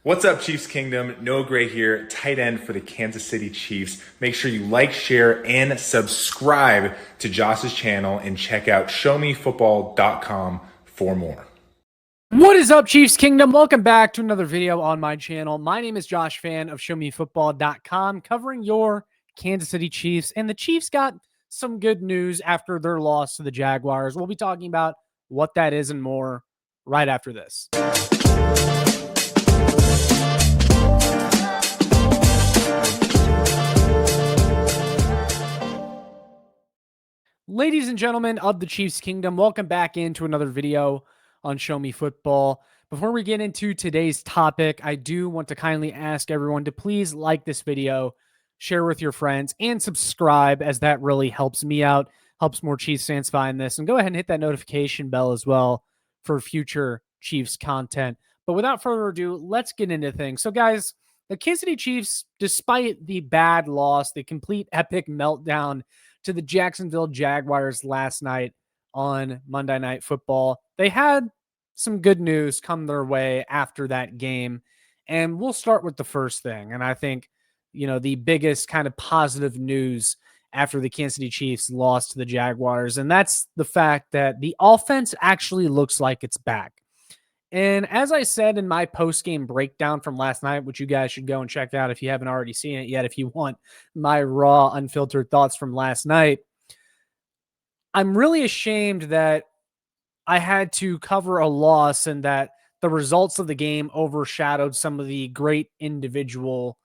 What's up, Chiefs Kingdom? Noah Gray here, tight end for the Kansas City Chiefs. Make sure you like, share, and subscribe to Josh's channel and check out showmefootball.com for more. What is up, Chiefs Kingdom? Welcome back to another video on my channel. My name is Josh Fan of showmefootball.com, covering your Kansas City Chiefs. And the Chiefs got some good news after their loss to the Jaguars. We'll be talking about what that is and more right after this. Ladies and gentlemen of the Chiefs Kingdom, welcome back into another video on Show Me Football. Before we get into today's topic, I do want to kindly ask everyone to please like this video, share with your friends, and subscribe, as that really helps me out, helps more Chiefs fans find this. And go ahead and hit that notification bell as well for future Chiefs content. But without further ado, let's get into things. So guys, the Kansas City Chiefs, despite the bad loss, the complete epic meltdown to the Jacksonville Jaguars last night on Monday Night Football, they had some good news come their way after that game. And we'll start with the first thing. And I think, the biggest kind of positive news after the Kansas City Chiefs lost to the Jaguars, and that's the fact that the offense actually looks like it's back. And as I said in my post-game breakdown from last night, which you guys should go and check out if you haven't already seen it yet, if you want my raw, unfiltered thoughts from last night, I'm really ashamed that I had to cover a loss and that the results of the game overshadowed some of the great individual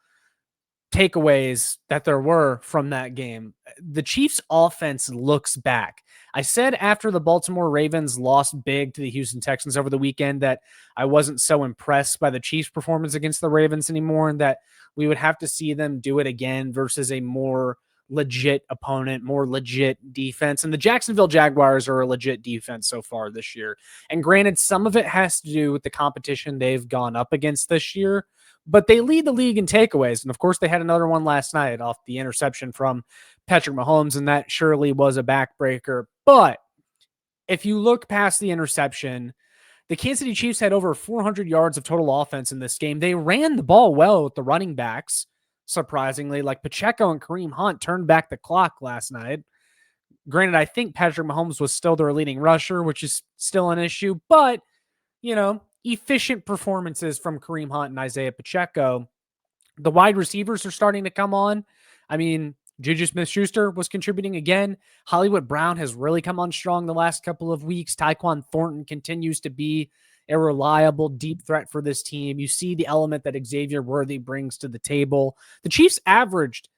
takeaways that there were from that game. The Chiefs offense looks back. I said after the Baltimore Ravens lost big to the Houston Texans over the weekend that I wasn't so impressed by the Chiefs' performance against the Ravens anymore, and that we would have to see them do it again versus a more legit opponent, more legit defense. And the Jacksonville Jaguars are a legit defense so far this year. And granted, some of it has to do with the competition they've gone up against this year, but they lead the league in takeaways. And of course, they had another one last night off the interception from Patrick Mahomes, and that surely was a backbreaker. But if you look past the interception, the Kansas City Chiefs had over 400 yards of total offense in this game. They ran the ball well with the running backs, surprisingly. Like Pacheco and Kareem Hunt turned back the clock last night. Granted, I think Patrick Mahomes was still their leading rusher, which is still an issue, but, efficient performances from Kareem Hunt and Isaiah Pacheco. The wide receivers are starting to come on. I mean, Juju Smith-Schuster was contributing again. Hollywood Brown has really come on strong the last couple of weeks. Tyquan Thornton continues to be a reliable deep threat for this team. You see the element that Xavier Worthy brings to the table. The Chiefs averaged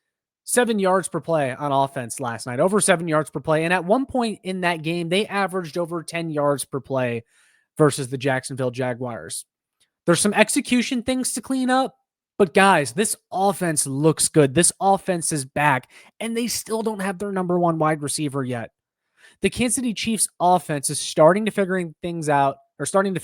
7 yards per play on offense last night, over 7 yards per play. And at one point in that game, they averaged over 10 yards per play versus the Jacksonville Jaguars. There's some execution things to clean up, but guys, this offense looks good. This offense is back, and they still don't have their number one wide receiver yet. The Kansas City Chiefs offense is starting to figure things out. They're starting to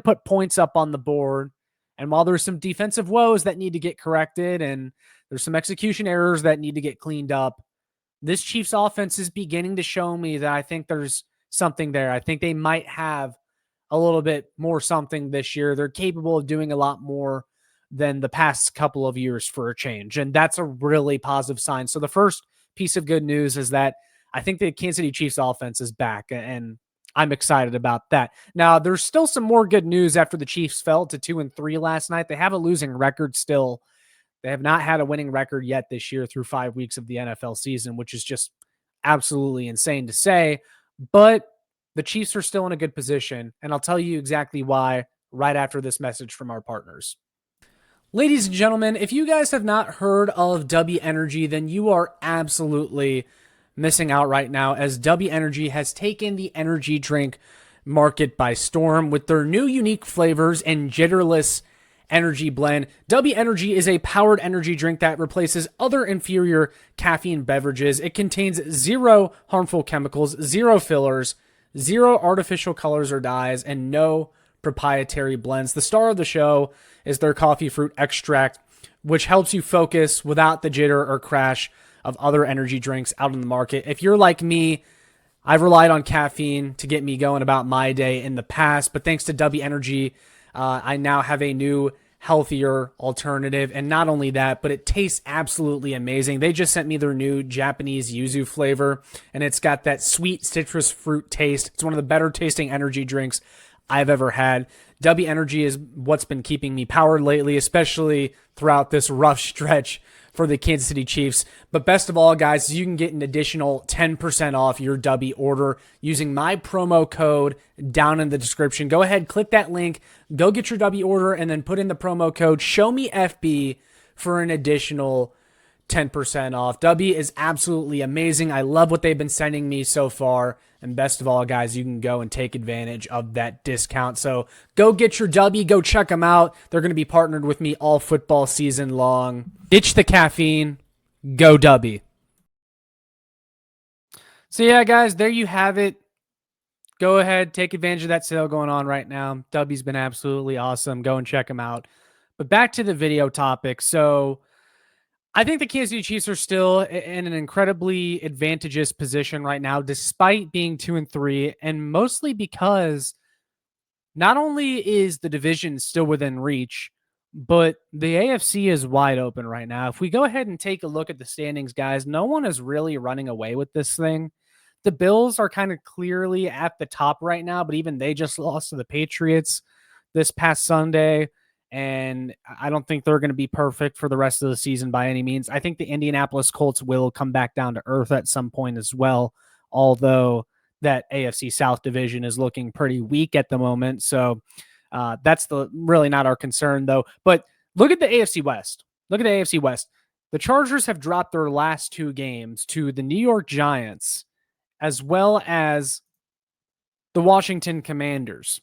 put points up on the board. And while there's some defensive woes that need to get corrected and there's some execution errors that need to get cleaned up, this Chiefs offense is beginning to show me that I think there's something there. I think they might have a little bit more something this year. They're capable of doing a lot more than the past couple of years for a change. And that's a really positive sign. So the first piece of good news is that I think the Kansas City Chiefs offense is back, and I'm excited about that. Now, there's still some more good news after the Chiefs fell to 2-3 last night. They have a losing record still. They have not had a winning record yet this year through 5 weeks of the NFL season, which is just absolutely insane to say. But the Chiefs are still in a good position, and I'll tell you exactly why right after this message from our partners. Ladies and gentlemen, if you guys have not heard of W Energy, then you are absolutely missing out right now, as W Energy has taken the energy drink market by storm with their new unique flavors and jitterless energy blend. W Energy is a powered energy drink that replaces other inferior caffeine beverages. It contains 0 harmful chemicals, 0 fillers, 0 artificial colors or dyes, and no proprietary blends. The star of the show is their coffee fruit extract, which helps you focus without the jitter or crash of other energy drinks out in the market. If you're like me, I've relied on caffeine to get me going about my day in the past, but thanks to W Energy, I now have a new healthier alternative. And not only that, but it tastes absolutely amazing. They just sent me their new Japanese yuzu flavor, and it's got that sweet citrus fruit taste. It's one of the better tasting energy drinks I've ever had. W Energy is what's been keeping me powered lately, especially throughout this rough stretch for the Kansas City Chiefs. But best of all, guys, you can get an additional 10% off your W order using my promo code down in the description. Go ahead, click that link, go get your W order, and then put in the promo code ShowMeFB for an additional 10% off. W is absolutely amazing. I love what they've been sending me so far. And best of all, guys, you can go and take advantage of that discount. So go get your W. Go check them out. They're going to be partnered with me all football season long. Ditch the caffeine. Go W. So yeah, guys, there you have it. Go ahead, take advantage of that sale going on right now. W's been absolutely awesome. Go and check them out. But back to the video topic. So I think the Kansas City Chiefs are still in an incredibly advantageous position right now, despite being 2-3, and mostly because not only is the division still within reach, but the AFC is wide open right now. If we go ahead and take a look at the standings, guys, no one is really running away with this thing. The Bills are kind of clearly at the top right now, but even they just lost to the Patriots this past Sunday. And I don't think they're going to be perfect for the rest of the season by any means. I think the Indianapolis Colts will come back down to earth at some point as well, although that AFC South division is looking pretty weak at the moment. So that's really not our concern, though. But look at the AFC West. Look at the AFC West. The Chargers have dropped their last 2 games to the New York Giants as well as the Washington Commanders.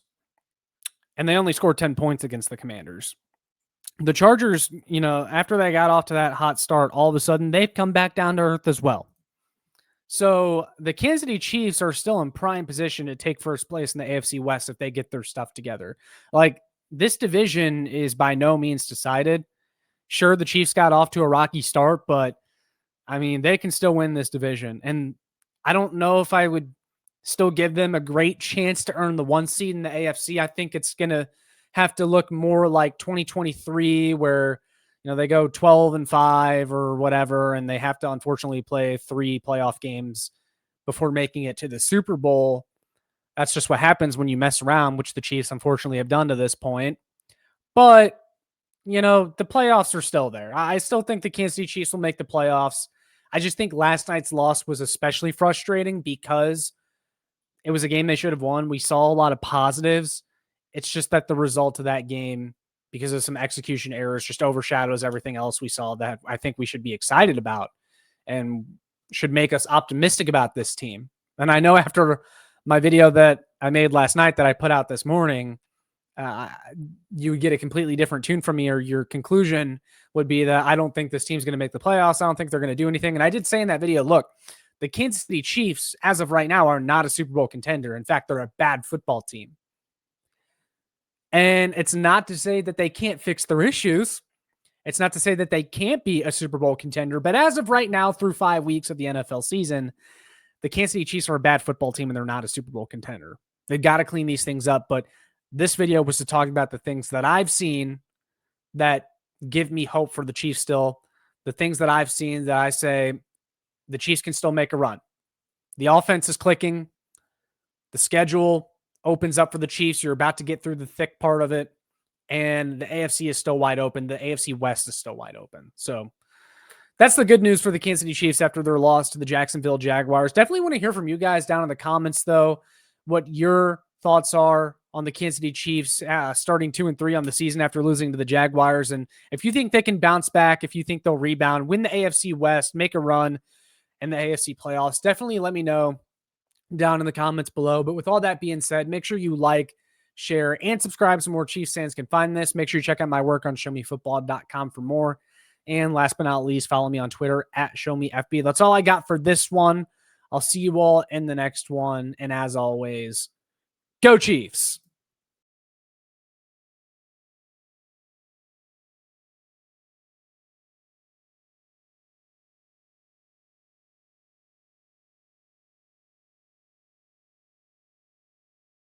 And they only scored 10 points against the Commanders. The Chargers, after they got off to that hot start, all of a sudden they've come back down to earth as well. So the Kansas City Chiefs are still in prime position to take first place in the AFC West if they get their stuff together. Like, this division is by no means decided. Sure, the Chiefs got off to a rocky start, but I mean, they can still win this division. And I don't know if I would still give them a great chance to earn the 1 seed in the AFC. I think it's going to have to look more like 2023 where, they go 12-5 or whatever, and they have to unfortunately play 3 playoff games before making it to the Super Bowl. That's just what happens when you mess around, which the Chiefs unfortunately have done to this point. But, the playoffs are still there. I still think the Kansas City Chiefs will make the playoffs. I just think last night's loss was especially frustrating because it was a game they should have won. We saw a lot of positives. It's just that the result of that game, because of some execution errors, just overshadows everything else we saw that I think we should be excited about and should make us optimistic about this team. And I know after my video that I made last night that I put out this morning, you would get a completely different tune from me, or your conclusion would be that I don't think this team's going to make the playoffs. I don't think they're going to do anything. And I did say in that video, look, the Kansas City Chiefs, as of right now, are not a Super Bowl contender. In fact, they're a bad football team. And it's not to say that they can't fix their issues. It's not to say that they can't be a Super Bowl contender. But as of right now, through 5 weeks of the NFL season, the Kansas City Chiefs are a bad football team, and they're not a Super Bowl contender. They've got to clean these things up. But this video was to talk about the things that I've seen that give me hope for the Chiefs still. The things that I've seen that I say the Chiefs can still make a run. The offense is clicking. The schedule opens up for the Chiefs. You're about to get through the thick part of it. And the AFC is still wide open. The AFC West is still wide open. So that's the good news for the Kansas City Chiefs after their loss to the Jacksonville Jaguars. Definitely want to hear from you guys down in the comments, though, what your thoughts are on the Kansas City Chiefs starting 2-3 on the season after losing to the Jaguars. And if you think they can bounce back, if you think they'll rebound, win the AFC West, make a run in the AFC playoffs, definitely let me know down in the comments below. But with all that being said, make sure you like, share, and subscribe so more Chiefs fans can find this. Make sure you check out my work on showmefootball.com for more. And last but not least, follow me on Twitter at ShowMeFB. That's all I got for this one. I'll see you all in the next one. And as always, go Chiefs.